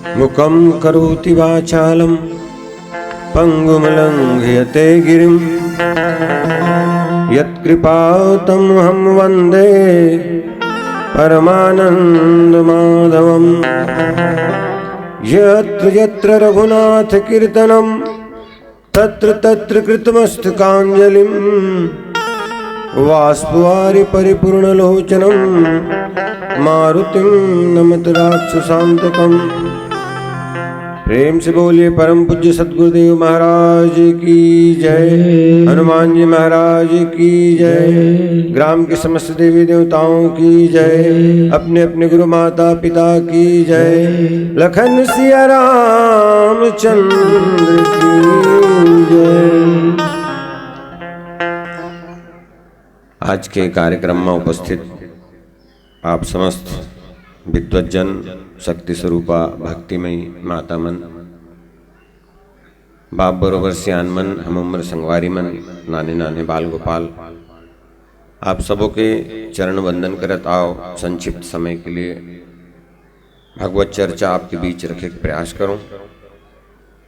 मुखं करोति वाचालं पंगुमलंघयते गिरिं यत्कृपातमहं वन्दे परमानन्दमाधवम्। यत्र यत्र रघुनाथ कीर्तनं तत्र तत्र कृतमस्तकाञ्जलिं वाष्पवारि परिपूर्णलोचनं मारुतिं नमत राक्षसान्तकम्। प्रेम से बोलिए परम पूज्य सद्गुरुदेव महाराज की जय, हनुमान जी महाराज की जय, ग्राम के समस्त देवी देवताओं की जय, अपने अपने गुरु माता पिता की जय, लखन सिया रामचंद्र की जय। आज के कार्यक्रम में उपस्थित आप समस्त विद्वज्जन, शक्ति स्वरूपा भक्तिमयी माता मन, बाप बरोबर सियान मन, हम उम्र संगवारी मन, नाने नाने बाल गोपाल, आप सबों के चरण वंदन करत आओ। संक्षिप्त समय के लिए भगवत चर्चा आपके बीच रखे के प्रयास करूं।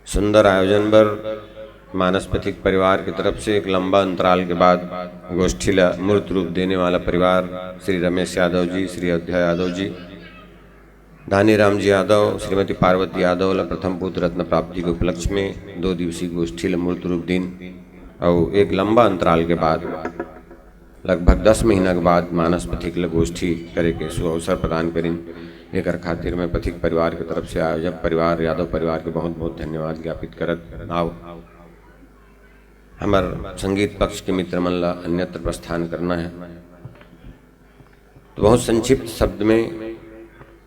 सुंदर आयोजन पर मानस पथिक परिवार की तरफ से एक लंबा अंतराल के बाद गोष्ठीला मूर्त रूप देने वाला परिवार श्री रमेश यादव जी, श्री अयोध्या यादव जी, धानी राम जी यादव, श्रीमती पार्वती यादव ला प्रथम पुत्र रत्न प्राप्ति के उपलक्ष्य में 2 दिवसीय गोष्ठी ला मूर्त रूप दिन और एक लंबा अंतराल के बाद लगभग 10 महीना के बाद मानस पथिक ला गोष्ठी करे के सुअवसर प्रदान करें। एक खातिर में पथिक परिवार की तरफ से आयोजक परिवार यादव परिवार के बहुत बहुत धन्यवाद ज्ञापित करत आओ। हमार संगीत पक्ष के मित्र मन ला अन्यत्र प्रस्थान करना है, तो बहुत संक्षिप्त शब्द में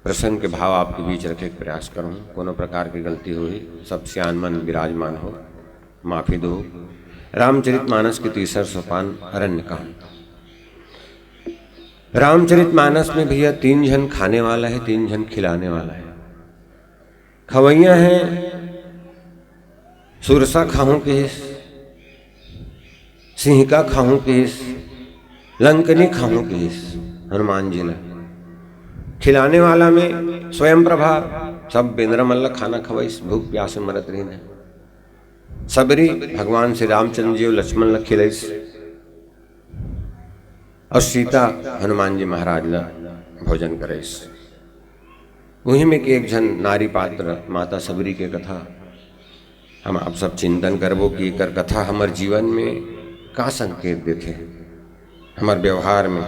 प्रसंग के भाव आपके बीच रखे के प्रयास करूँ। कोनो प्रकार की गलती हुई सब सियान मन विराजमान हो, माफी दो। रामचरितमानस के 3रा सोपान अरण्य कांड। रामचरितमानस में भैया 3 जन खाने वाला है, 3 जन खिलाने वाला है। खवैया है सुरसा खाऊं केस, सिंह का खाऊं केस, लंकनी खाऊं केस, हनुमान जी ने। खिलाने वाला में स्वयं प्रभा सब बेंद्र मल्ल खाना खवाइस, भूख प्यास में मरत रही ने। सबरी भगवान श्री रामचंद्र जी लक्ष्मण ला खिलाइस और सीता हनुमान जी महाराज ला भोजन करेस। वही में कि एक जन नारी पात्र माता सबरी के कथा हम आप सब चिंतन करबो कि कर कथा हमार जीवन में का संकेत देते, हमारे व्यवहार में।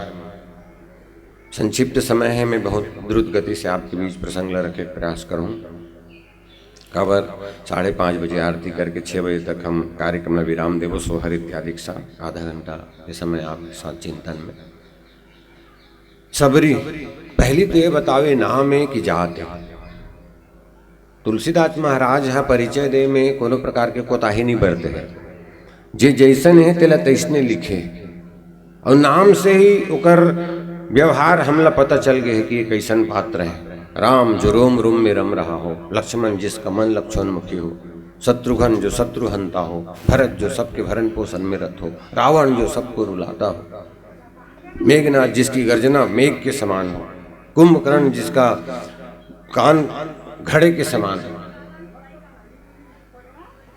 संक्षिप्त समय है, मैं बहुत द्रुत गति से आपके बीच प्रसंग ला रखे प्रयास करूं। कवर 5:30 बजे आरती करके 6 बजे तक हम कार्यक्रम में विराम देवो। सोहर इत्यादि के साथ आधा घंटा ये समय आपके साथ चिंतन में। सबरी पहली तो ये बतावे नाम है कि जात है। तुलसीदास महाराज यहाँ परिचय दे में कोनो प्रकार के कोताही नहीं बरते हैं। जे जैसन है तेला तैसने लिखे और नाम से ही उकर व्यवहार हमला पता चल गए है कि ये कैसन पात्र है। राम जो रोम रोम में रम रहा हो, लक्ष्मण जिसका मन लक्षणमुखी हो, शत्रुघ्न जो शत्रुहंता हो, भरत जो सबके भरण पोषण में रत हो, रावण जो सबको रुलाता हो, मेघनाथ जिसकी गर्जना मेघ के समान हो, कुंभकर्ण जिसका कान घड़े के समान हो।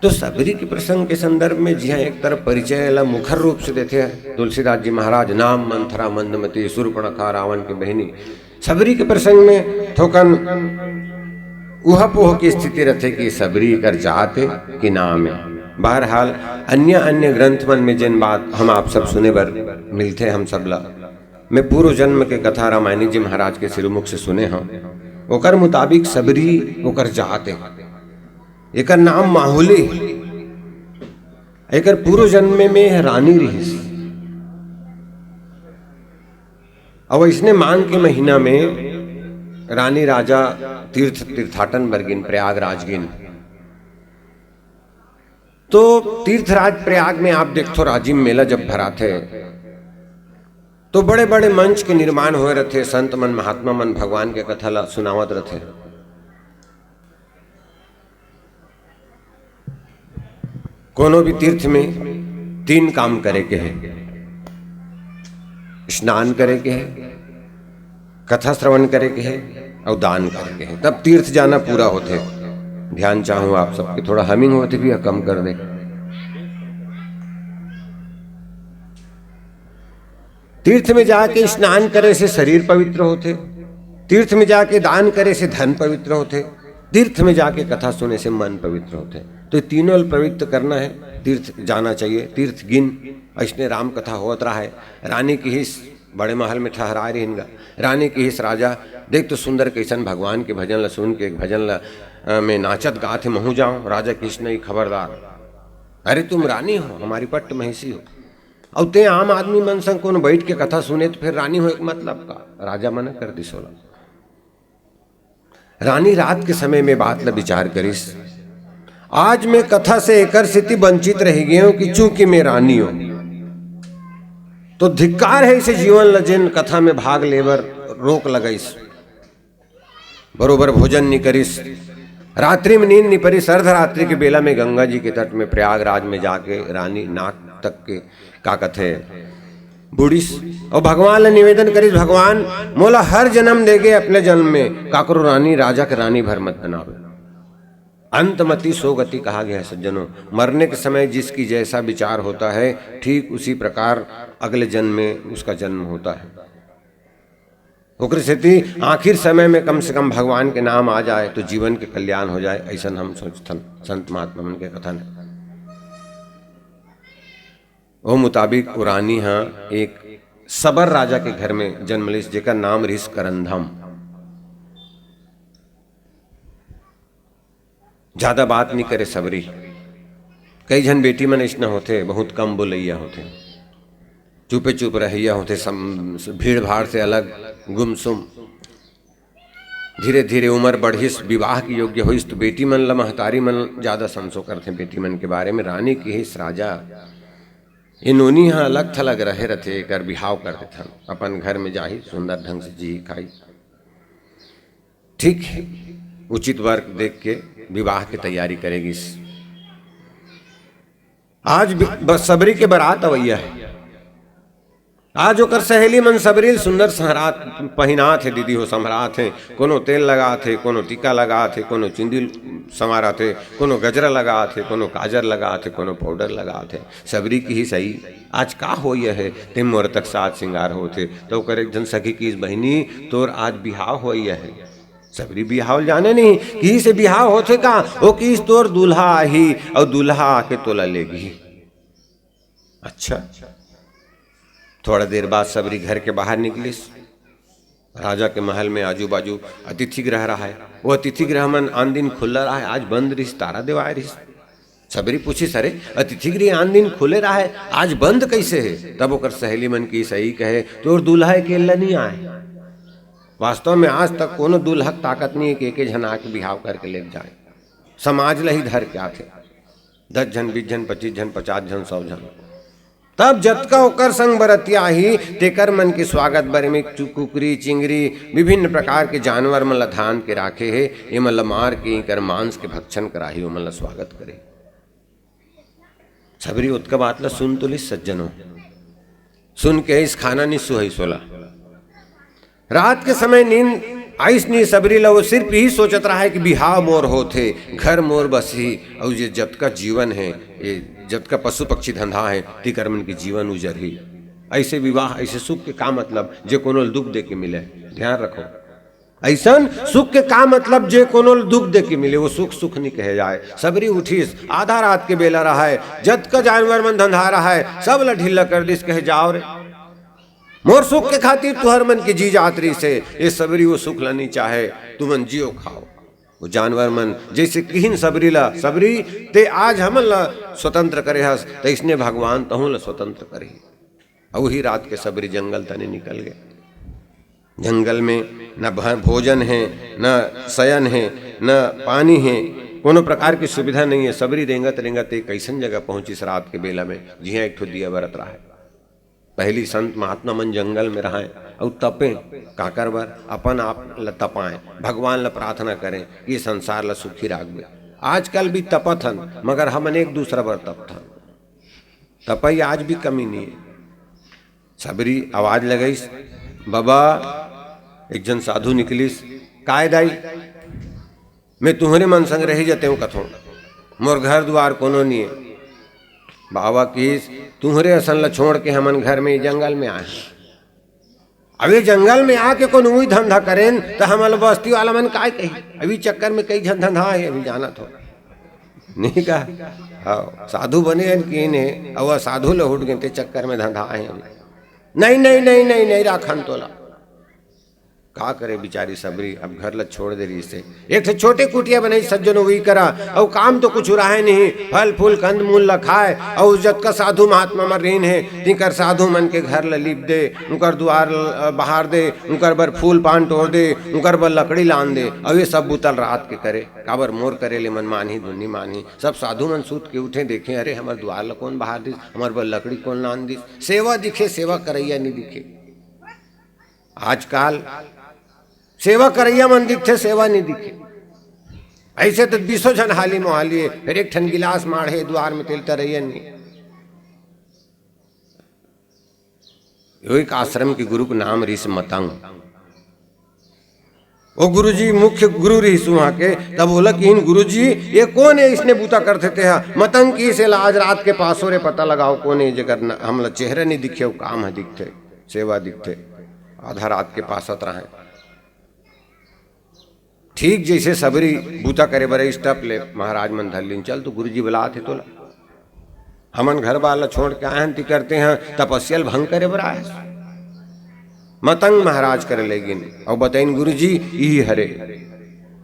तो सबरी के प्रसंग के संदर्भ में जी हाँ एक तरफ परिचय ला मुखर रूप से देते हैं तुलसीदास जी महाराज। नाम मंथरा मंदमती शूर्पणखा रावण की बहिनी। सबरी के प्रसंग में थोकन उहापोह की स्थिति रहते कि सबरी कर जाते कि नाम है। बहरहाल अन्य ग्रंथ मन में जिन बात हम आप सब सुने बर मिलते हम सब ला, मैं पूर्व जन्म के कथा रामायणी जी महाराज के सिरुमुख से सुने हम। ओकर मुताबिक सबरी ओकर जाते, एकर नाम माहुली, एकर पूर्व जन्म में रानी रही। और इसने मांग के महीना में रानी राजा तीर्थाटन बरगिन प्रयागराज गिन। तो तीर्थराज प्रयाग में आप देखो राजिम मेला जब भरा थे तो बड़े बड़े मंच के निर्माण हो रहे थे। संत मन महात्मा मन भगवान के कथा ला सुनावत रहे। कोनो भी तीर्थ में 3 काम करे के है। स्नान करे के है, कथा श्रवण करे के है और दान करके है, तब तीर्थ जाना पूरा होते। ध्यान चाहूँ आप सबके, थोड़ा हमिंग होते भी कम कर दे। तीर्थ में जाके स्नान करे से शरीर पवित्र होते, तीर्थ में जाके दान करे से धन पवित्र होते, तीर्थ में जाके कथा सुने से मन पवित्र होते। तो तीनों पवित्र करना है, तीर्थ जाना चाहिए। तीर्थ गिन ऐसने राम कथा होत रहा है। रानी की हिस बड़े महल में ठहरा रही, रानी की हिस राजा देख तो सुंदर कैसन भगवान के भजन ला सुन के भजन ला में नाचत गाथे महू जाऊं। राजा कृष्ण खबरदार, अरे तुम रानी हो, हमारी पट्ट महिषी हो, और ते आम आदमी मन संग कौन बैठ के कथा सुने तो फिर रानी हो एक मतलब का। राजा मना कर दी सोला। रानी रात के समय में बात ला विचार करिस, आज मैं कथा से एकर स्थिति वंचित रह गई हूं कि चूंकि मैं रानी हूं, तो धिक्कार है इसे जीवन लजेन कथा में भाग लेवर रोक लगाइस, बरोबर भोजन नहीं करिस, रात्रि में नींद नहीं परिस। अर्धरात्रि के बेला में गंगा जी के तट में प्रयागराज में जाके रानी नाक तक के का कथे बुढ़िस और भगवान ला निवेदन करिस, भगवान मोला हर जन्म देगे अपने जन्म में काकरो रानी राजा के रानी भर मत बनावे। अंतमति सो गति कहा गया है सज्जनों, मरने के समय जिसकी जैसा विचार होता है ठीक उसी प्रकार अगले जन्म में उसका जन्म होता है। ओकर स्थिति आखिर समय में कम से कम भगवान के नाम आ जाए तो जीवन के कल्याण हो जाए, ऐसा हम सोचथन संत महात्मा मन के कथन है। वो मुताबिक रानी हाँ एक सबर राजा के घर में जन्म लिस, जेकर नाम रिस करंधम। ज्यादा बात नहीं करे सबरी। कई जन बेटी मन ऐसा होते, बहुत कम बोलैया होते, चुपे चुप रहिया होते, भीड़ भाड़ से अलग गुमसुम। धीरे धीरे उम्र बढ़िस, विवाह की योग्य होइस तो बेटी मन ला महतारी मन ज्यादा संसो करते बेटी मन के बारे में। रानी की हिस राजा इन्होंने यहाँ अलग थलग रहे रहते, कर बिहाव करते थे, अपन घर में जाही सुंदर ढंग से जी खाई, ठीक है, उचित वर्ग देख के विवाह की तैयारी करेगी। आज बस सबरी के बारात अवैया है। आज ओकर सहेली मन सबरी सुंदर सहरात पहिना थे, दीदी हो संभरा थे, कोनो तेल लगा थे, कोनो टीका लगा थे, कोनो चिंदी संवारा थे, कोनो गजरा लगा थे, कोनो काजर लगा थे, कोनो पाउडर लगा थे। सबरी की ही सही आज का हो यह है, ते मोर तक साथ श्रृंगार होते तो कर एक जन सखी की बहनी तोर आज बिहाव हो यह है। सबरी बिहाव जाने नहीं कि से बिहाव होते का, ओ किस तोर दूल्हा आई और दूल्हा आके तोला लेगी। अच्छा, थोड़ा देर बाद सबरी घर के बाहर निकलिस। राजा के महल में आजू बाजू अतिथि गृह रहा है, वो अतिथि गृह मन आन दिन खुला रहा है, आज बंद रिस, तारा देवाय रिस। सबरी पूछी, सरे अतिथि गृह आन दिन खुले रहा है, आज बंद कैसे है? तब ओकर सहेली मन की सही कहे, तोर दूल्हा अकेला नहीं आए। वास्तव में आज तक कोनो दूल्हक ताकत नहीं है कि एक जन आके बिहाव करके ले जाए। समाज ला ही धर क्या थे, 10 जन 20 जन 25 जन 50 जन 100 जन। तब जतका ओकर संग बरतिया ही तेकर मन के स्वागत बर में कुकरी चिंगरी विभिन्न प्रकार के जानवर मन ला धान के राखे है, ये मन ला मार के कर मांस के भक्षण कराही, मन ला स्वागत करे। सबरी उत्का बात ला सुन तो लिस सज्जनों, सुन के इस खाना नहीं सुहई सोला। रात के समय नींद आइस नहीं सबरी ला, वो सिर्फ यही सोचत रहा है कि बिहाव मोर होथे, घर मोर बसी, और ये जब का जीवन है, ये जब का पशु पक्षी धंधा है, तिकर मन की जीवन उजर ही। ऐसे विवाह ऐसे सुख के का मतलब जे कोनो दुख दे के मिले, ध्यान रखो। ऐसा सुख के का मतलब जे कोनो दुख दे के मिले, वो सुख सुख नहीं कहे जाए। सबरी उठीस, आधा रात के बेला रहा है, जत का जानवर मन धंधा रहा है, सब ला ढीला कर दिस, कहे जाओ रे मोर सुख के खातिर तुहर मन की जी जातरी से। ये सबरी वो सुख लनी चाहे, तुमन जियो खाओ। वो जानवर मन जैसे किहिन सबरी ला, सबरी ते आज हमन ला स्वतंत्र करे हस, तो इसने भगवान तहु ला स्वतंत्र करे। और वही रात के सबरी जंगल तने निकल गए। जंगल में न भोजन है, न शयन है, न पानी है, कोनो प्रकार की सुविधा नहीं है। सबरी रेंगत रेंगत एक ऐसन जगह पहुंची इस रात के बेला में जिहाँ एक ठो दिया बरत रहा है। पहली संत महात्मा मन जंगल में रहा और तपे काकर बर अपन आप ल तपाएं, भगवान ला प्रार्थना करें ये संसार ला सुखी राखबे। आजकल भी तपत हन, मगर हमन एक दूसरा बर तपत हन, तपई आज भी कमी नहीं है। सबरी आवाज लगाइस, बाबा एक जन साधु निकलिस, कायदाई मैं तुम्हारे मन संग रही जते हूँ कथों मोर घर द्वार कोनो नहीं है। बाबा किस तुम्हारे असन ला छोड़ के हमन घर में जंगल में आए। अभी जंगल में आके कोनो वही धंधा करें तो हमारे बस्ती वाला मन काय कही। अभी चक्कर में कई धंधा है अभी जाना तो नहीं का। हाँ साधु बने हैं कि ने और साधु लहुट गए चक्कर में धंधा है। नहीं नहीं नहीं नहीं नहीं राखन तोला का करे बिचारी सबरी। अब घर ला छोड़ दे रही से एक से छोटे कुटिया बनाई सज्जन वही करा और काम तो कुछ रहा है नहीं। फल फूल कंद मूल ला खाए और इज्जत का साधु महात्मा मर रही है तिकर साधु मन के घर ला लीप दे उनकर द्वार बहार दे उनकर बर फूल पान तोड़ दे उनकर बर लकड़ी लान दे। और ये सब बुतल रात के करे काबर मोर करे ले मन मानी दुनी मानी। सब साधु मन सूत के उठे देखे अरे हमार द्वार ला कौन बहार दिस हमार बर लकड़ी कौन लान दिस। सेवा दिखे सेवा करैया नहीं दिखे। आजकल सेवा करैया मन दिखते सेवा नहीं दिखे। ऐसे तो 20 जन हाली मोहाली है फिर एक ठन गिलास माढ़े द्वार में तिलता रहिए नहीं। एक आश्रम के गुरु का नाम ऋषि मतंग। वो गुरु जी मुख्य गुरु रही वहां के। तब बोला कि इन गुरु जी ये कौन है इसने बूता करते थे। मतंग की से आज रात के पास हो रे पता लगाओ कौन है जगह हम चेहरे नहीं दिखे वो काम है दिखते सेवा दिखते। आधा रात के पास रहे ठीक जैसे सबरी बूता करे बरे स्टप ले महाराज मन धरलीन चल तो गुरुजी बुला थे तो हमन घर वाला छोड़ के आयंती करते हैं तपस्यल भंग करे बरा है। मतंग महाराज करे लेकिन और बताइन गुरुजी यही हरे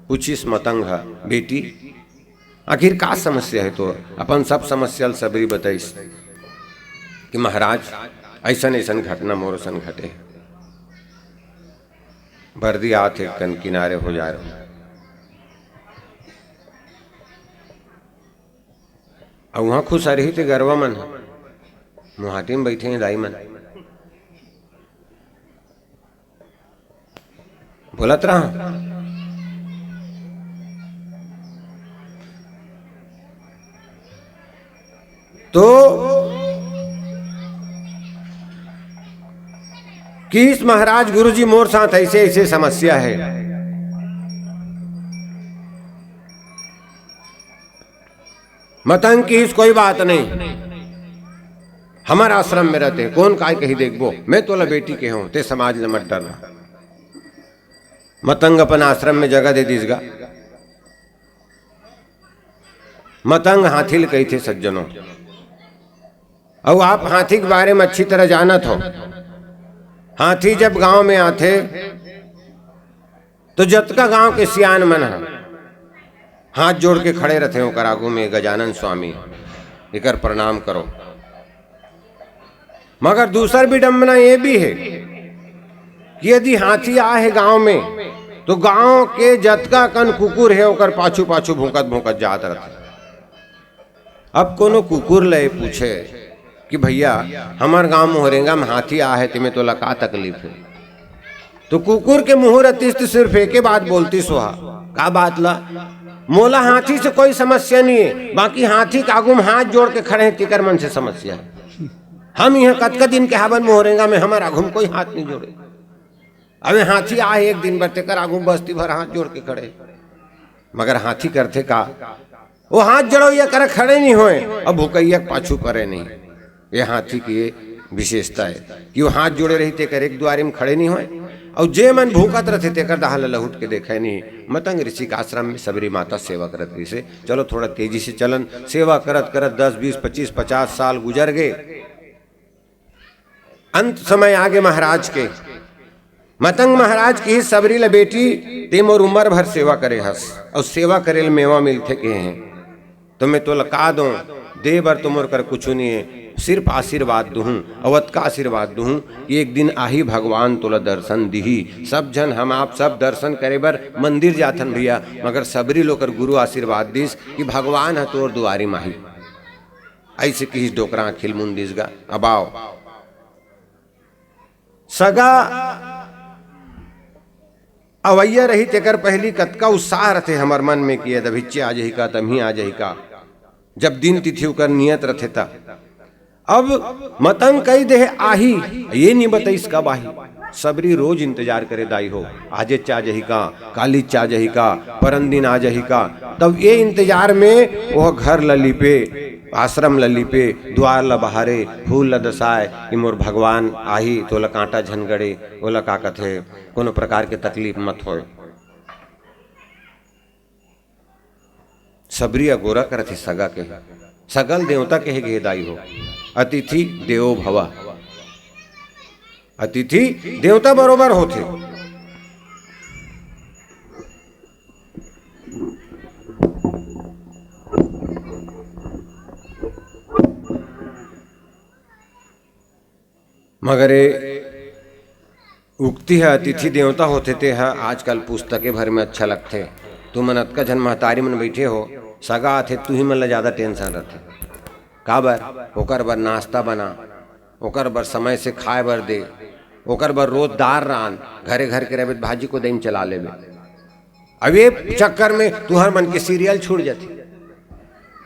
पूछिस मतंग है बेटी आखिर का समस्या है। तो अपन सब समस्या सबरी बताइस कि महाराज ऐसा ऐसा घटना मोर सन घटे बर्दी आते कन किनारे हो जा रहे और वहां खुश आ रही थे गरवा मन मुहाटी में बैठे हैं दाई मन बोलत रहा तो किस महाराज गुरुजी मोर साथ ऐसे ऐसे समस्या है। मतंग की कोई बात नहीं हमारे आश्रम में रहते कौन काय कही देखबो मैं तोला बेटी के हूं ते समाज न मत डरना। मतंग अपन आश्रम में जगह दे दीसगा। मतंग हाथी कही थे सज्जनों और आप हाथी के बारे में अच्छी तरह जानत हो। हाथी जब गांव में आते तो जतका गांव के सियान मन हाथ जोड़ के खड़े रहते हो करागू में गजानन स्वामी एकर प्रणाम करो। मगर दूसर विडंबना ये भी है कि यदि हाथी आए गांव में तो गांव के जतका कन कुकुर है ओकर पाछू पाछू भूकत भूकत जात रहते। अब कोनो कुकुर ले पूछे कि भैया हमार गांव मोहरेंगा में हाथी आ है तुम्हें तो लका तकलीफ है तो कुकुर के मुंह रतीस तो सिर्फ एक बात बोलती सोहा का बात ला मोला हाथी से कोई समस्या नहीं है बाकी हाथी का आगू में हाथ जोड़ के खड़े हैं तिकर मन से समस्या है। हम यहाँ कतका दिन के हावन मोहरेंगा में हमारा आगू में कोई हाथ नहीं जोड़े। अबे हाथी आए एक दिन भर तेकर आगू बस्ती भर हाथ जोड़ के खड़े मगर हाथी करते का वो हाथ जड़ो ये करे खड़े नहीं होए और भूकैया पाछू परे नहीं। ये हाथी की विशेषता है कि वो हाथ जोड़े रही तेकर एक द्वारे में खड़े नहीं होए और जे मन भूकत रहते तेकर दहाल लहुट के देखे नहीं। मतंग ऋषि का आश्रम में सबरी माता सेवा करत रही से चलो थोड़ा तेजी से चलन सेवा करत करत 10 20 25 50 साल गुजर गए। अंत समय आगे महाराज के मतंग महाराज की सबरी ल बेटी ते मोर उम्र भर सेवा करे हस और सेवा करे मेवा मिलते के हैं तो मैं तो लका दूं दे बर तुम कर कुछ नहीं है सिर्फ आशीर्वाद दूँ अवत का आशीर्वाद दूँ कि एक दिन आही भगवान तोला दर्शन दी। सब जन हम आप सब दर्शन करे बर मंदिर जाथन भैया मगर सबरी लोकर गुरु आशीर्वाद दिस कि भगवान है तोर दुआरी माही ऐसे किस डोकरा खिलमुन दिसगा। अब आओ सगा अवैया रही तेकर पहली कतका उत्साह रहते हमर मन में कि अभिच्चे आ जाही का तमही आ जाही का जब दिन तिथि उकर नियत रथे था। अब मतंग कही दे आही ये नहीं बताइस कब आही सबरी रोज इंतजार करे दाई हो, आजे चा जही का, काली चा जही का, परन दिन आ जही का। तब ये इंतजार में वह घर लली पे, आश्रम लली पे, द्वार ल बहारे, फूल ल दसाए कि मोर भगवान आही तो ल कांटा झनगड़े, ओला का कथे कोनो प्रकार के तकलीफ मत होए। सबरी अगोरा करथे सगा के, सगल देवता के गे दाई हो, अतिथि देवो भवा, अतिथि देवता बरोबर होते। मगर उक्ति है अतिथि देवता होते थे है आजकल पुस्तकें भर में अच्छा लगते। तू मन अतका जन महतारी मन बैठे हो, सगा आथे तू ही मन ला ज्यादा टेंशन रहते। का बर ओकर बर नाश्ता बना, ओकर बर समय से खाए बर दे, ओकर बर रोज दार रान, घरे घर के रहे भाजी को दही चला लेबे। अब ये चक्कर में तुहर मन के सीरियल छूट जाती,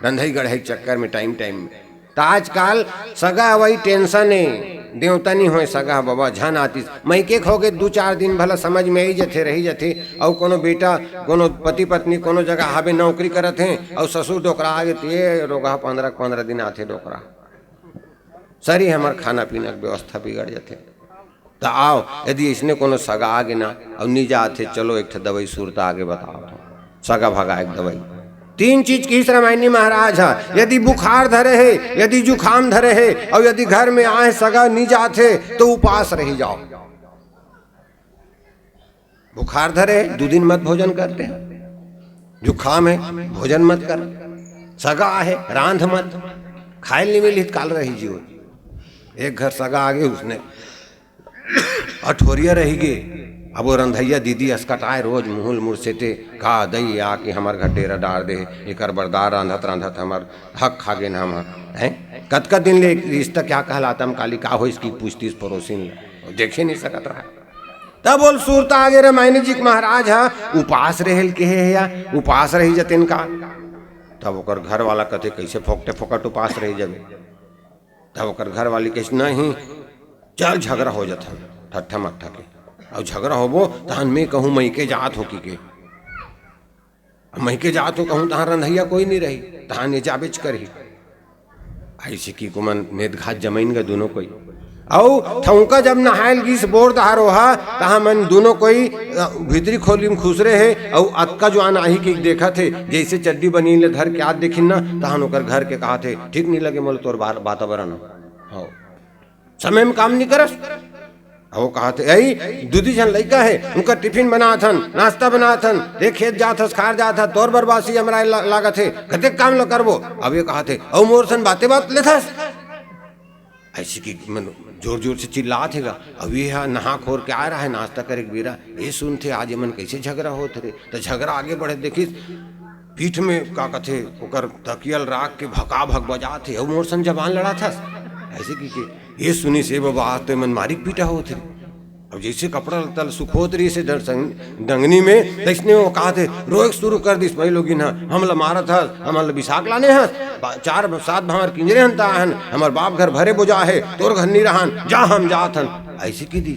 रंधई गढ़ई चक्कर में टाइम टाइम में। तो आजकल सगा वही टेंशन है, देवता नहीं होए सगा बाबा झन आती मैके खो गए 2-4 दिन भला समझ में आई जथे रही जथे। और कोनो बेटा कोनो पति पत्नी कोनो जगह हावे नौकरी करत हैं और ससुर डोकरा आगे तो ये रोगा 15 दिन आते डोकरा, सरी हमार खाना पीना की व्यवस्था बिगड़ जाते। तो आओ यदि इसने कोनो सगा आगे ना और नीजा आते, चलो एक दवाई सूरता आगे बताओ तो सगा भगा एक दवाई। 3 चीज की इस रामायणी महाराज है, यदि बुखार धरे है, यदि जुखाम धरे है और यदि घर में आए सगा नीजा थे तो उपास रही जाओ। बुखार धरे है 2 दिन मत भोजन करते, जुखाम है भोजन मत कर, सगा है रांध मत, खाए नहीं मिली काल रही जीव। एक घर सगा आगे उसने अठोरिया रही गे, अब वो रंधैया दीदी अस्कटाए रोज मुहुल मुरसेते का दई आके हमार घर डेरा डार दे, एक बरदार रांधत रांधत हमार हक खा गे हम हैं। कत दिन ले रिश्ता क्या कहलाता हम काली का हो इसकी पूछती इस पड़ोसी देखे नहीं सकत रहा। तब बोल सूरता आगे रामायणी जी महाराज है उपास रहल के है या उपास रही जतिन का। तब ओकर घर वाला कथे कैसे फोकटे फोकट उपास रही जबे। तब ओकर घर वाली कैसे नहीं चल झगड़ा हो जाता ठट्ठा मट्ठा के, और झगड़ा होबो तहन में कहूँ मई के जात हो की मई के जात हो कहूँ तहाँ रंधैया कोई नहीं रही, तहाँ ने जाबेच करी ऐसे की कुमन नेत घात जमीन गए दोनों कोई। औ थौका जब नहायल गिस बोर दहार होहा तहाँ मन दोनों कोई भीतरी खोली में खुसरे है और अतका जो आही के देखा थे जैसे चड्डी बनी ले धर के आज देखिन ना तहन ओकर घर के कहा थे ठीक नहीं लगे मोल तोर वातावरण हो समय में काम नहीं करस। वो कहा थे यही 2 जन लड़का है उनका टिफिन बना थन नाश्ता बना थन देख खेत जात हस खार जात था तोर बरबासी हमरा लागत है कते काम लो करबो। अब ये कहा थे औ मोर सन बातें बात ले थस ऐसी की जोर जोर से चिल्ला थे गा। अब ये नहा खोर के आ रहा है नाश्ता करे बीरा ये सुन थे आज मन कैसे झगड़ा होते रे। तो झगड़ा आगे बढ़े देखी पीठ में का कथे ओकर तकियल राख के भका भक बजा थे और मोर सन जबान लड़ा था ऐसे की ये सुनी से बाबा आज तो मन मारी पीटा हो थे। अब जैसे कपड़ा तल सुखोत रही से डंगनी में इसने वो कहा थे रोक शुरू कर दी भाई लोग हमला मारत हस हमला विशाख लाने हस 4-7 भावर किंजरे हनता हन हमार बाप घर भरे बुझा है तोर घर नहीं रहन जा हम जात हन ऐसे की दी।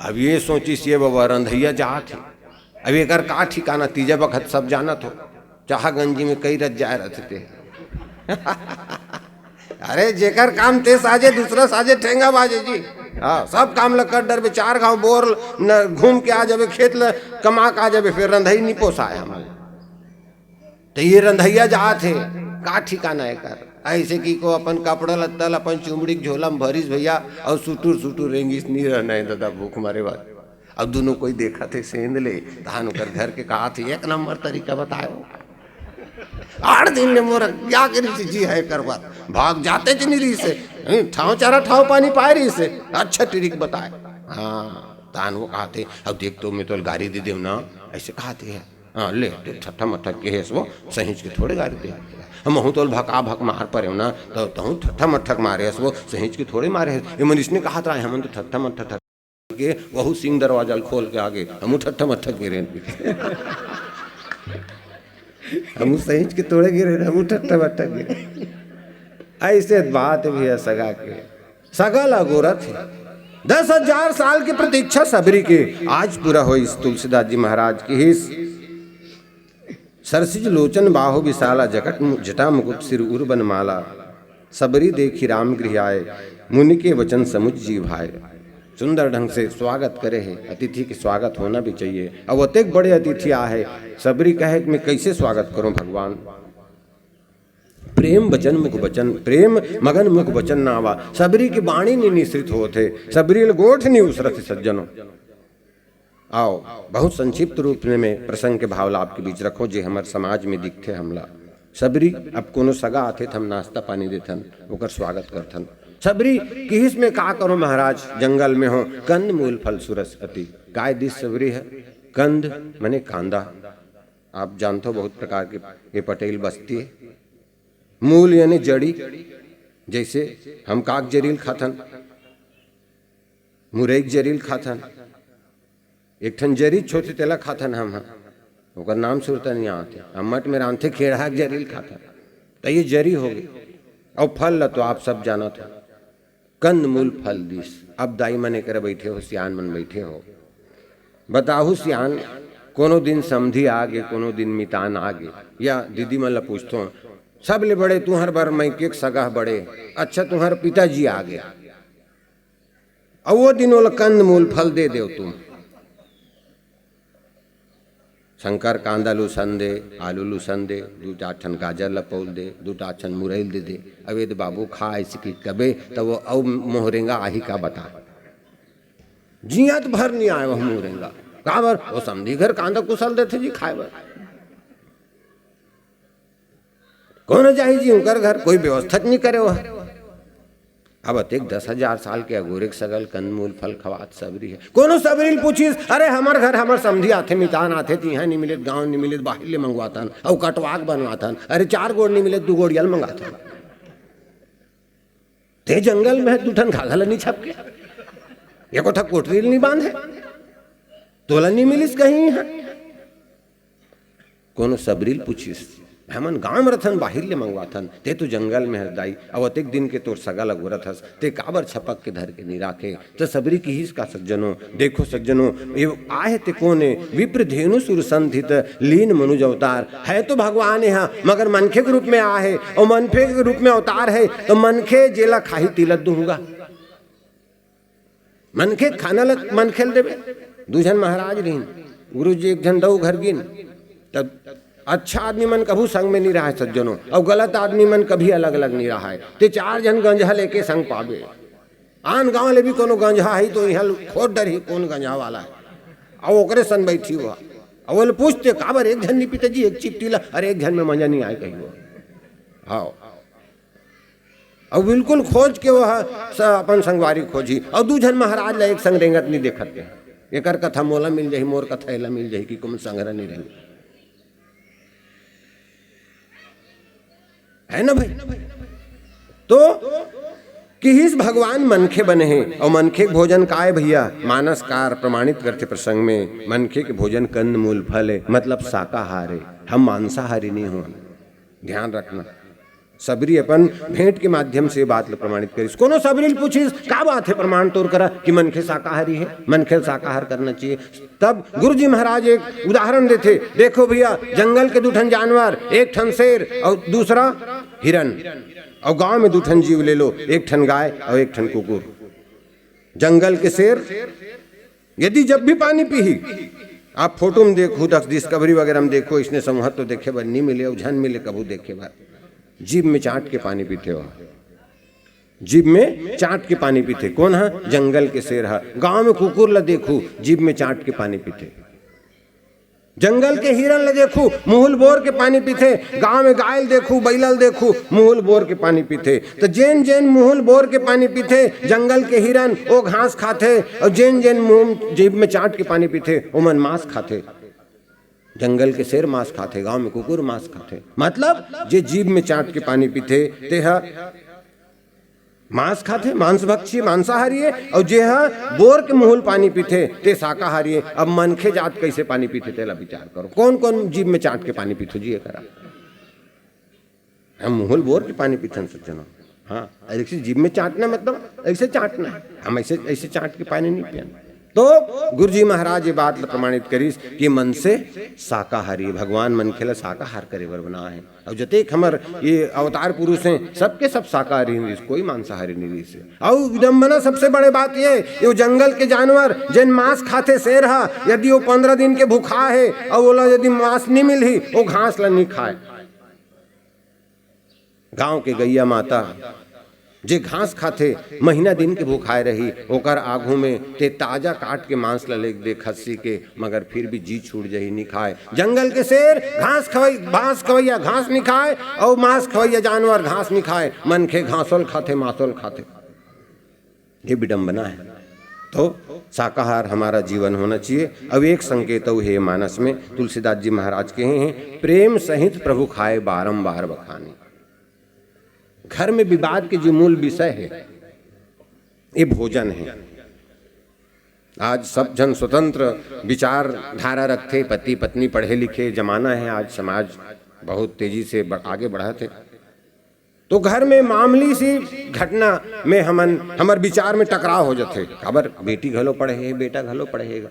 अब ये सोची से बाबा रंधैया जात है। अब एक का ठिकाना तीजा वक्त सब जाना तो चाह गंजी में कई रज जाए रहते थे अरे जेकर काम ते साजे दूसरा साजे ठेंगा बाजे जी। हाँ सब काम ल कर डर बे 4 गाँव बोर न घूम के आ जाबे खेत ल कमा के आ जाबे फिर रंधई नहीं पोसाए हमारे। तो ये रंधैया जात है का ठिकाना है कर ऐसे की को अपन कपड़ा लत्तल अपन चुमड़ी के झोला में भरीस भैया और सुटुर सुटुर रेंगिस नहीं रहना है दादा भूख मारे बाद। अब दोनों कोई देखा थे सेंध ले धान कर घर के कहा थे 1 नंबर तरीका बताओ 8 दिन ने मोर क्या करी जी है करवा भाग जाते थे नहीं से ठाव चारा ठाव पानी पाए रही से अच्छा ट्रिक बताए। हाँ तान वो कहते अब देख तो मैं तो गाड़ी दे दे ना ऐसे कहते हैं। हाँ ले ठट्ठा मट्ठा के है वो सहीज के थोड़े गाड़ी दे हम हूँ तो भका भक मार पर ना तो तहूँ ठट्ठा मट्ठक मारे वो सहीज के थोड़े मारे ये मनीष ने कहा था हम तो ठट्ठा मट्ठा के वहू सिंह दरवाजा खोल के आगे हम ठट्ठा मट्ठक गिरे हम सहीज के तोड़े गिरे हम ठट्ठा मट्ठक गिरे। ऐसे बात भी है सगा के सगा ला गोरत है 10,000 साल की प्रतीक्षा सबरी के आज पूरा हो। इस तुलसीदास जी महाराज की हिस सरसिज लोचन बाहु विशाला जगत जटा मुकुट सिर उर्बन माला सबरी देखी राम गृह आए मुनि के वचन समुझ जी भाए। सुंदर ढंग से स्वागत करे है। अतिथि के स्वागत होना भी चाहिए। अब अतेक बड़े अतिथि आए, सबरी कहे कि मैं कैसे स्वागत करूं भगवान। प्रेम वचन मुख वचन, प्रेम मगन मुख वचन नावा। सबरी की बाणी नहीं निश्रित होते, सबरी गोठ नहीं उसरत सज्जनों। आओ बहुत संक्षिप्त रूप में प्रसंग के भावला आपके बीच रखो जे हमारे समाज में दिखते हमला। सबरी अब कोनो सगा आते हम नाश्ता पानी देथन, ओकर स्वागत करथन। सबरी किस में का करो महाराज, जंगल में हो कंद मूल फल सुरस अति। काय दिस सबरी है, कंद मने कांदा, आप जानते हो बहुत प्रकार के ये पटेल बस्ती है। मूल यानी जड़ी, जैसे हम काक जरील खाथन, मुरैक जरील खाथन, एक ठन जरी छोटी तेला खाथन हम ओकर नाम सुरता नहीं आते। अम्मट में रांधे खेड़ा जरील खाथन, तो ये जरी हो गई। और फल तो आप सब जाना था, कंद मूल फल दिस। अब दाई मने करे बैठे हो, सियान मन बैठे हो, बताहु सियान कोनो दिन समधी आगे, कोनो दिन मितान आगे, या दीदी मन ला पूछतो सब ले बड़े तुहर बर मैं के सगा बड़े, अच्छा तुम्हारे पिताजी आ गया, और वो दिन वो कंद मूल फल दे दो तुम। शंकर कांदा लूसन दे, आलू लूसन दे, 2-8 गाजर लपौल दे, 2-8 मुरैल दे दे। अवेद बाबू खा इसकी कबे तो वो औ मोहरेंगा आही का बता, जियात भर नहीं आए वह मोहरेंगा का बर वो समधी घर कांदा कुशल देते जी खाए बर। कौन जाही जी उनकर घर, कोई व्यवस्था नहीं करे वह। अब अतेक 10,000 साल के अगोरिक सगल कंदमूल फल खवात सबरी है। कोनो सबरी पूछिस, अरे हमार घर हमार समधी आथे मितान आथे, तिहा नहीं मिले, गांव नहीं मिले, बाहर ले मंगवातन, और कटवाक बनवातन। अरे 4 गोड़ नहीं मिले, 2 गोड़ियल मंगाथन। ते जंगल में 2 ठन घाघल नहीं छपके, एको था कोटरील नहीं बांधे, तोला नहीं मिलिस कहीं है। कोनो सबरील पूछिस, हमन गांव में रथन, बाहिर ले मंगवाथन, ते तो जंगल में हरदाई, अब अतेक दिन के तोर सगा लगोरत हस, ते काबर छपक के धर के नहीं राखे। तो सबरी की हिस का सज्जनों, देखो सज्जनों, ये आए ते कोने विप्र धेनु सुर संधित लीन मनुज अवतार है। तो भगवान है मगर मनखे के रूप में आहे, और मनखे के रूप में अवतार है, तो मनखे जेला खाही तिलत दूंगा, मनखे खाना लग मनखेल देवे। 2 जन महाराज रहीन, गुरु जी 1 जन दऊ घर गिन, तब अच्छा आदमी मन कभू संग में नहीं रहा है सज्जनों, और गलत आदमी मन कभी अलग अलग नहीं रहा है। ते 4 जन गंजा लेके संग पावे। आन गांव ले भी कोनो गंजा है तो यहाँ खोद डर ही कौन गंजा वाला है, और ओकरे सन बैठी हुआ, और वो पूछते काबर 1 जन नहीं पीते जी, 1 चिपटी ला, अरे 1 जन में मजा नहीं आए कहीं। हाँ, और बिल्कुल खोज के वह अपन संगवारी खोजी, और 2 जन महाराज ला एक संग रेंगत नहीं देखते। एकर कथा मोला मिल जाही, मोर कथा एला मिल जाही, कि कुम संग्रह नहीं रही है ना भाई। तो किस भगवान मनखे बने हैं, और मनखे के भोजन का है भैया, मानसकार प्रमाणित करते प्रसंग में। मनखे के भोजन कंद मूल फल है, मतलब शाकाहार है, हम मांसाहारी नहीं हो, ध्यान रखना। सबरी अपन भेंट के माध्यम से बात प्रमाणित करिस। कोनो सबरी पूछिस का बात है, प्रमाण तोड़ करा कि मनखे शाकाहारी है, मनखे शाकाहार करना चाहिए। तब गुरु जी महाराज एक उदाहरण देते, देखो भैया जंगल के 2 ठन जानवर, 1 ठन शेर और दूसरा हिरन, और गांव में 2 ठन जीव ले लो, 1 ठन गाय और 1 ठन कुकुर। जंगल के शेर यदि जब भी पानी पी, आप फोटो में देखो, डिस्कवरी वगैरह में देखो, इसने समूह तो देखे बार नहीं मिले, और झन मिले कबू देखे बार, जीभ में चाट के पानी पीते हो, जीभ में चाट के पानी पीते। कौन है? जंगल के शेर है। गांव में कुकुर ला देखू, जीभ में चाट के पानी पीते। जंगल के हिरन ला देखू, मुहुल बोर के पानी पीते। गांव में गायल देखू, बैलल देखू, मुहुल बोर के पानी पीते। तो जेन जेन मुहुल बोर के पानी पीते, जंगल के हिरन वो घास खाते, और जेन जेन मुंह जीभ में चाट के पानी पीते, वो मन मांस खाते। जंगल के शेर मांस खाते, गांव में कुकुर मांस खाते। मतलब जे जीभ में चाट के पानी पीते ते मांस खाते, मांस भक्षी मांसाहारी है, और जे बोर के मुहुल पानी पीते ते शाकाहारी है। अब मनखे जात कैसे पानी पीते तेला विचार करो, कौन कौन जीभ में चाट के पानी पीते जी करा। हम मुहुल बोर के पानी पीते सज्जनों, हाँ, ऐसे जीभ में चाटना मतलब ऐसे चाटना है, हम ऐसे ऐसे चाट के पानी नहीं पियाना। तो गुरु जी महाराज ये बात प्रमाणित करीस कि मन से शाकाहारी, भगवान मन खेला शाकाहार करे बर बना है। और जतेक हमर ये अवतार पुरुष हैं सबके सब शाकाहारी नहीं, कोई मांसाहारी नहीं से। और विडम्बना सबसे बड़े बात ये जंगल के जानवर जिन मांस खाते शेर हा, यदि वो 15 दिन के भूखा है और बोला यदि मांस नहीं मिली वो घास ला नहीं खाए। गांव के गैया माता जे घास खाते महीना दिन के भूखाए रही, ओकर आगू में ते ताजा काट के मांस ला ले दे खस्सी के, मगर फिर भी जी छूट जाही नहीं खाए। जंगल के शेर घास खवैया घास नहीं खाए और मांस खवैया जानवर घास नहीं खाए, मन के घासोल खाते मांसोल खाते। ये विडंबना है। तो शाकाहार हमारा जीवन होना चाहिए। अब एक संकेत है मानस में, तुलसीदास जी महाराज कहे हैं, प्रेम सहित प्रभु खाए बारंबार बखानी। घर में विवाद के जो मूल विषय है ये भोजन है। आज सब जन स्वतंत्र विचारधारा रखते, पति पत्नी पढ़े लिखे जमाना है, आज समाज बहुत तेजी से आगे बढ़ा थे। तो घर में मामूली सी घटना में हमर विचार में टकराव हो जाते, खबर बेटी घलो पढ़े है बेटा घलो पढ़ेगा।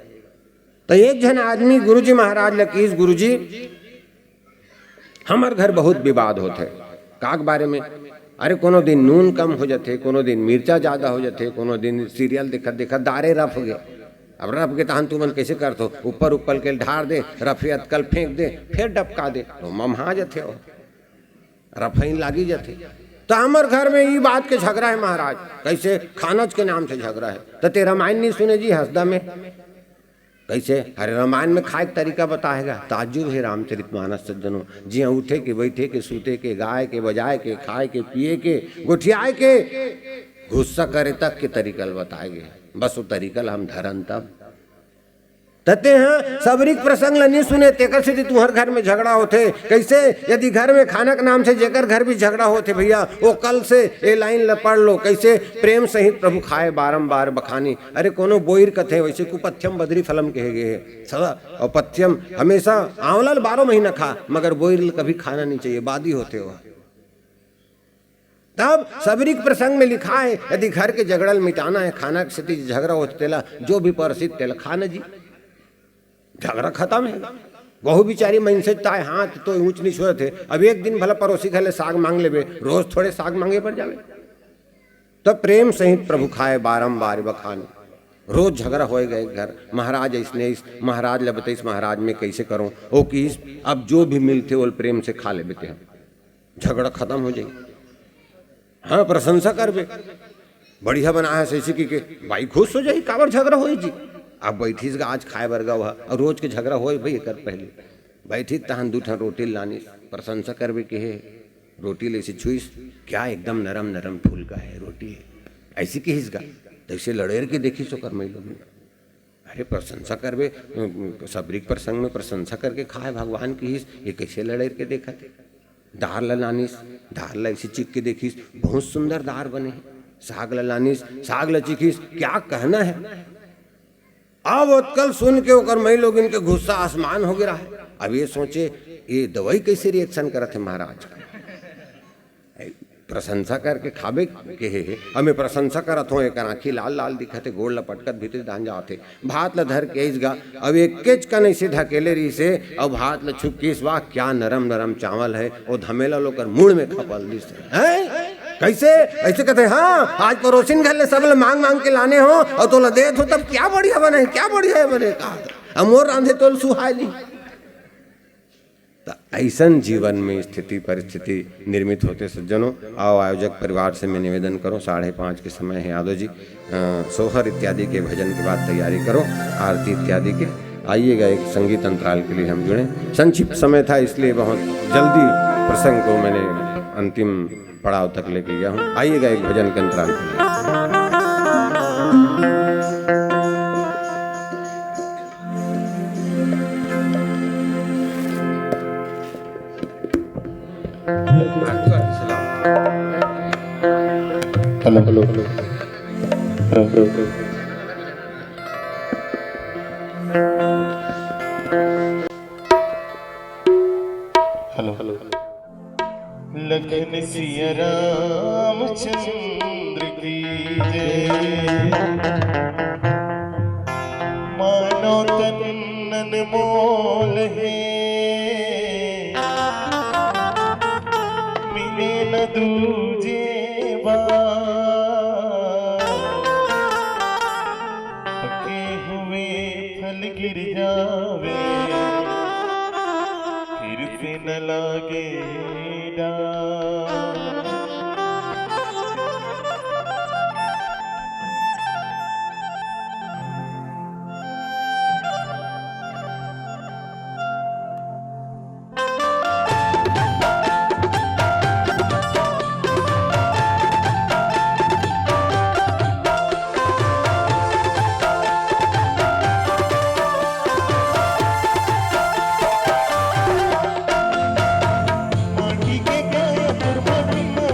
तो एक जन आदमी गुरुजी महाराज लकीस, गुरुजी हमर घर बहुत विवाद होते काक बारे में। अरे कोनो दिन नून कम हो जाते, कोनो दिन मिर्चा ज्यादा हो जाते, कोनो दिन सीरियल देखत देखत दारे रफ गए। अब रफ के तहन तुमन कैसे करतो, ऊपर ऊपर के ढार दे, रफे अतकल फेंक दे, फिर डबका दे, तो ममहा जाते हो, रफाइन लागी जाते। तो हमार घर में ये बात के झगड़ा है महाराज, कैसे खानज के नाम से झगड़ा है। तो ते रामायण नहीं सुने जी हंसदा में कैसे, अरे रामायण में खाए का तरीका बताएगा। ताज्जुब है रामचरितमानस सज्जनों, जी हाँ, उठे के बैठे के सूते के गाय के बजाए के खाए के पिए के गुठियाए के गुस्सा करे तक के तरीकल बताएंगे। बस वो तरीकल हम धरन तब तते हैं सबरिक प्रसंग ला नहीं सुने, तेकर से तुम्हार घर में झगड़ा होते। कैसे, यदि घर में खाना के नाम से जेकर घर भी झगड़ा होते भैया, वो कल से ये लाइन ला पढ़ लो, कैसे प्रेम सहित प्रभु खाए बारंबार बखानी। अरे कोनो बोईर कथे वैसे कुपथ्यम बद्री फलम कहे गए सदा, और पथ्यम हमेशा आंवला 12 महीना खा, मगर बोईर कभी खाना नहीं चाहिए, बादी होते हो। तब सबरिक प्रसंग में लिखा है, यदि घर के झगड़ल मिटाना है, खाना के स्थिति झगड़ा होते तेला जो भी परसित तेला खाना जी, झगड़ा खत्म है। बहु बिचारी मन से ताए हाथ तो ऊंच नीच हुए थे। अब एक दिन भला पड़ोसी घले साग मांग लेबे, रोज थोड़े साग मांगे पर जावे। तब प्रेम सहित प्रभु खाए बारंबार बखानी। रोज झगड़ा हो गए घर, महाराज इसने इस महाराज ले बताइस, महाराज में कैसे करूं ओ कि अब जो भी मिलते वो प्रेम से खा लेते हम, झगड़ा खत्म हो जाए। हाँ, प्रशंसा करबे, बढ़िया बना है ऐसी की भाई खुश हो जाए, काबर झगड़ा हो जी। अब बैठीस गा आज खाए बरगा हुआ, और रोज के झगड़ा हो भाई कर पहले बैठी तहन 2 ठन रोटी लानी, प्रशंसा करबे के है रोटी ले से छुईस, क्या एकदम नरम नरम फूल का है रोटी है, ऐसी कहिस गा तैसे लड़ेर के देखी सो कर मैं लोग। अरे प्रशंसा करबे, सबरिक प्रसंग में प्रशंसा करके खाए भगवान की हिस, ये कैसे लड़ेर के देखा थे। दार ला लानीस, दार ला ऐसे चिक के देखीस, बहुत सुंदर दार बने हैं। साग ला लानीस, साग ला चिखीस, क्या कहना है। अब उत्कल सुन के ओकर मई लोग इनके गुस्सा आसमान हो गिरा है। अब ये सोचे ये दवाई कैसे रिएक्शन करते महाराज, प्रशंसा करके खाबे के है। हमें प्रशंसा करत हो, एक आँखी लाल लाल दिखते, गोड़ लपटकत भीतर दान जाते, भात ल धर के गा, अब एक केच का नहीं से ढकेले रही से, अब भात ल छुप के वाह क्या नरम नरम चावल है, वो धमेला लोकर मुड़ में खपल दी है। कैसे ऐसे कहते, हाँ आज पड़ोसिन घर ले सब मांग मांग के लाने हो और तो दे हो, तब क्या बढ़िया बने, क्या बढ़िया बने, कहा मोर रांधे तो सुहाय नहीं। तो ऐसन जीवन में स्थिति परिस्थिति निर्मित होते सज्जनों। आओ आयोजक परिवार से मैं निवेदन करो, 5:30 के समय है यादव जी, सोहर इत्यादि के भजन के बाद तैयारी करो, आरती इत्यादि के। आइएगा, एक संगीत अंतराल के लिए हम जुड़े। संक्षिप्त समय था इसलिए बहुत जल्दी प्रसंग को मैंने अंतिम पड़ाव तक लेके गया हूँ। आइएगा एक भजन के अंतराल के लिए। Hello hello hello hello hello hello. Lakhan Siya Ramchandra की जय। मानो तन अनमोल है, मिले न दूजे बार। पके हुए फल गिर जावे, फिर से न लागे डार। माटी के काया पर माटी में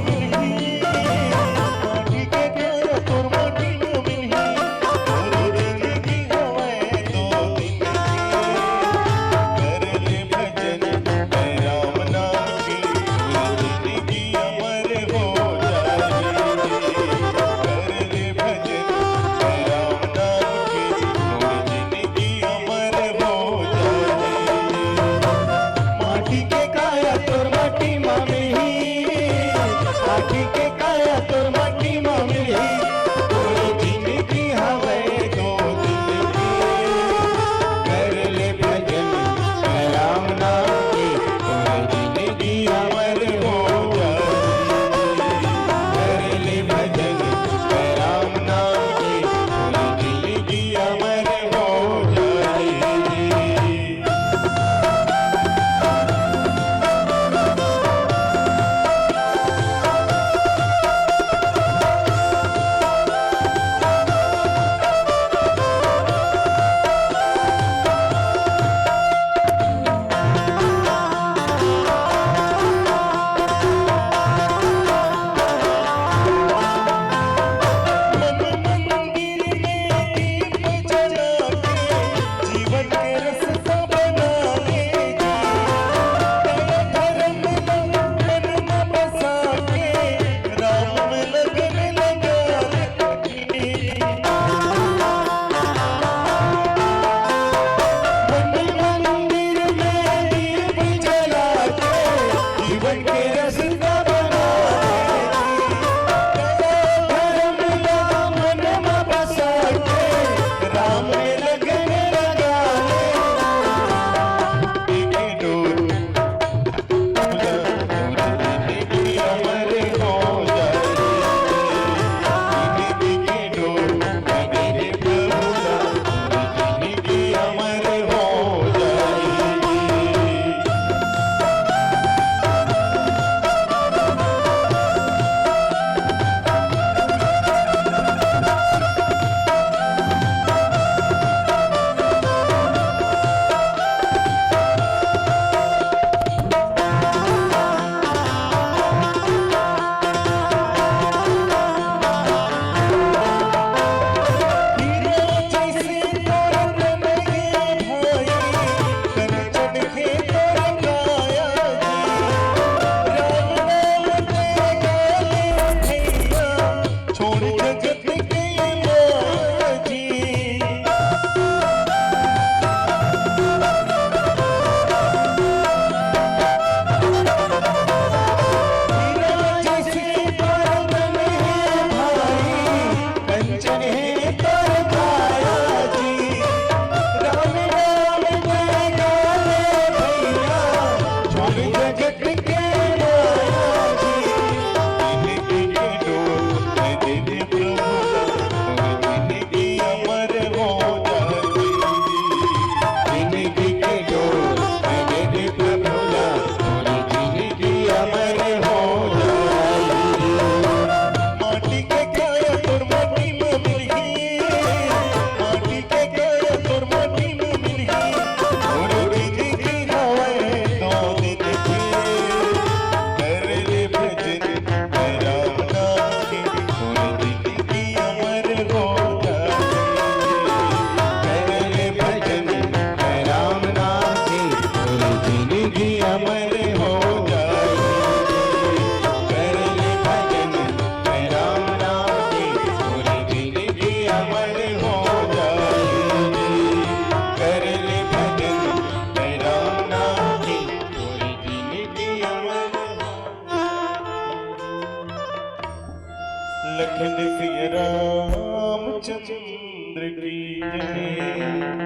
लखन सिया रामचंद्र की जय।